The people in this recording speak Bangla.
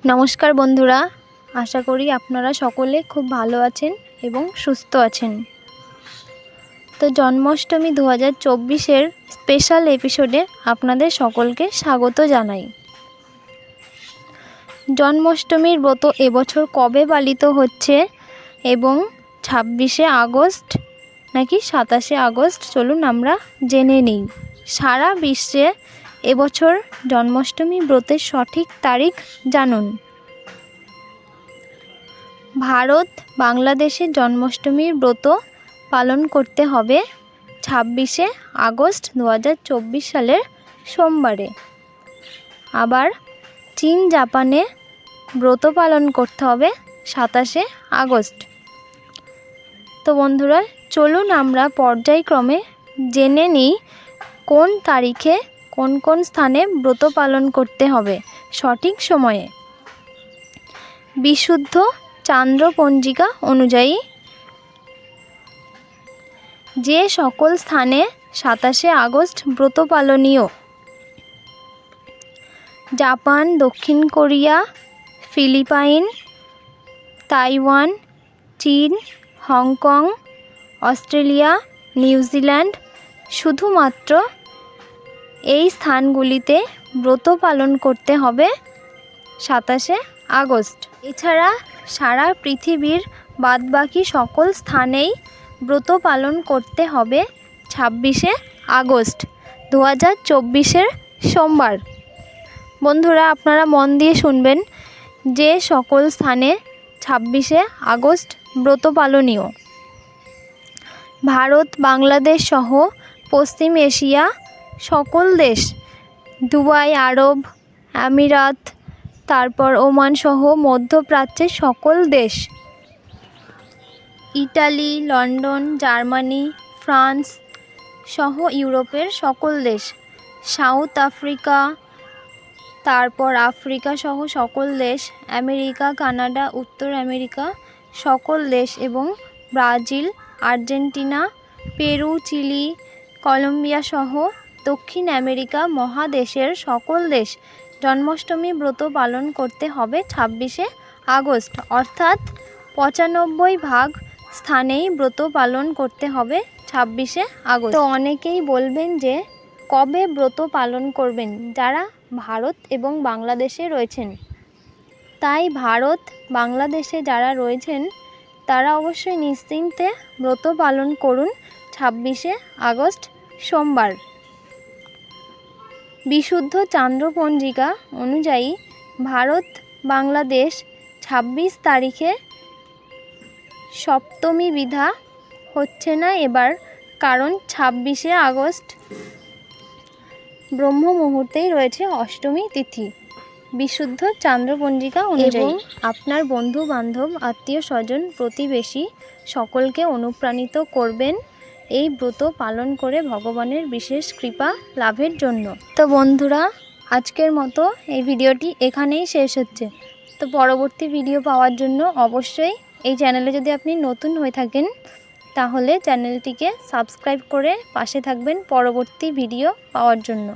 নমস্কার বন্ধুরা, আশা করি আপনারা সকলে খুব ভালো আছেন এবং সুস্থ আছেন। তো জন্মাষ্টমী 2024-এর স্পেশাল এপিসোডে আপনাদের সকলকে স্বাগত জানাই। জন্মাষ্টমীর ব্রত এবছর কবে পালিত হচ্ছে এবং 26শে আগস্ট নাকি 27শে আগস্ট, চলুন আমরা জেনে নিই। সারা বিশ্বে এবছর জন্মাষ্টমী ব্রতের সঠিক তারিখ জানুন। ভারত বাংলাদেশে জন্মাষ্টমীর ব্রত পালন করতে হবে 26শে আগস্ট 2024 সালের সোমবারে। আবার চীন জাপানে ব্রত পালন করতে হবে 27শে আগস্ট। তো বন্ধুরা, চলুন আমরা পর্যায়ক্রমে জেনে নিই কোন তারিখে কোন কোন স্থানে ব্রত পালন করতে হবে সঠিক সময়ে। বিশুদ্ধ চান্দ্র পঞ্জিকা অনুযায়ী যে সকল স্থানে 27শে আগস্ট ব্রত পালনীয়: জাপান, দক্ষিণ কোরিয়া, ফিলিপাইন, তাইওয়ান, চীন, হংকং, অস্ট্রেলিয়া, নিউজিল্যান্ড, শুধুমাত্র এই স্থানগুলিতে ব্রত পালন করতে হবে 27শে আগস্ট। এছাড়া সারা পৃথিবীর বাদবাকি সকল স্থানেই ব্রত পালন করতে হবে 26শে আগস্ট 2024-এর সোমবার। বন্ধুরা, আপনারা মন দিয়ে শুনবেন, যে সকল স্থানে 26শে আগস্ট ব্রত পালনীয়: ভারত বাংলাদেশ সহ পশ্চিম এশিয়া সকল দেশ, দুবাই, আরব আমিরাত, তারপর ওমান সহ মধ্যপ্রাচ্যের সকল দেশ, ইটালি, লন্ডন, জার্মানি, ফ্রান্স সহ ইউরোপের সকল দেশ, সাউথ আফ্রিকা, তারপর আফ্রিকা সহ সকল দেশ, আমেরিকা, কানাডা, উত্তর আমেরিকা সকল দেশ এবং Brazil, Argentina, Peru, Chile, Colombia সহ দক্ষিণ আমেরিকা মহাদেশের সকল দেশ জন্মাষ্টমী ব্রত পালন করতে হবে 26শে আগস্ট, অর্থাৎ 95% স্থানেই ব্রত পালন করতে হবে 26শে আগস্ট। তো অনেকেই বলবেন যে কবে ব্রত পালন করবেন যারা ভারত এবং বাংলাদেশে রয়েছেন। তাই ভারত বাংলাদেশে যারা রয়েছেন তারা অবশ্যই নিশ্চিন্তে ব্রত পালন করুন 26শে আগস্ট সোমবার। বিশুদ্ধ চান্দ্রপঞ্জিকা অনুযায়ী ভারত বাংলাদেশ 26 তারিখে সপ্তমী বিধা হচ্ছে না এবার, কারণ 26শে আগস্ট ব্রহ্ম মুহূর্তেই রয়েছে অষ্টমী তিথি বিশুদ্ধ চান্দ্রপঞ্জিকা অনুযায়ী। আপনার বন্ধু বান্ধব, আত্মীয় স্বজন, প্রতিবেশী সকলকে অনুপ্রাণিত করবেন এই ব্রত পালন করে ভগবানের বিশেষ কৃপা লাভের জন্য। তো বন্ধুরা, আজকের মতো এই ভিডিওটি এখানেই শেষ হচ্ছে। তো পরবর্তী ভিডিও পাওয়ার জন্য অবশ্যই এই চ্যানেলে যদি আপনি নতুন হয়ে থাকেন তাহলে চ্যানেলটিকে সাবস্ক্রাইব করে পাশে থাকবেন পরবর্তী ভিডিও পাওয়ার জন্য।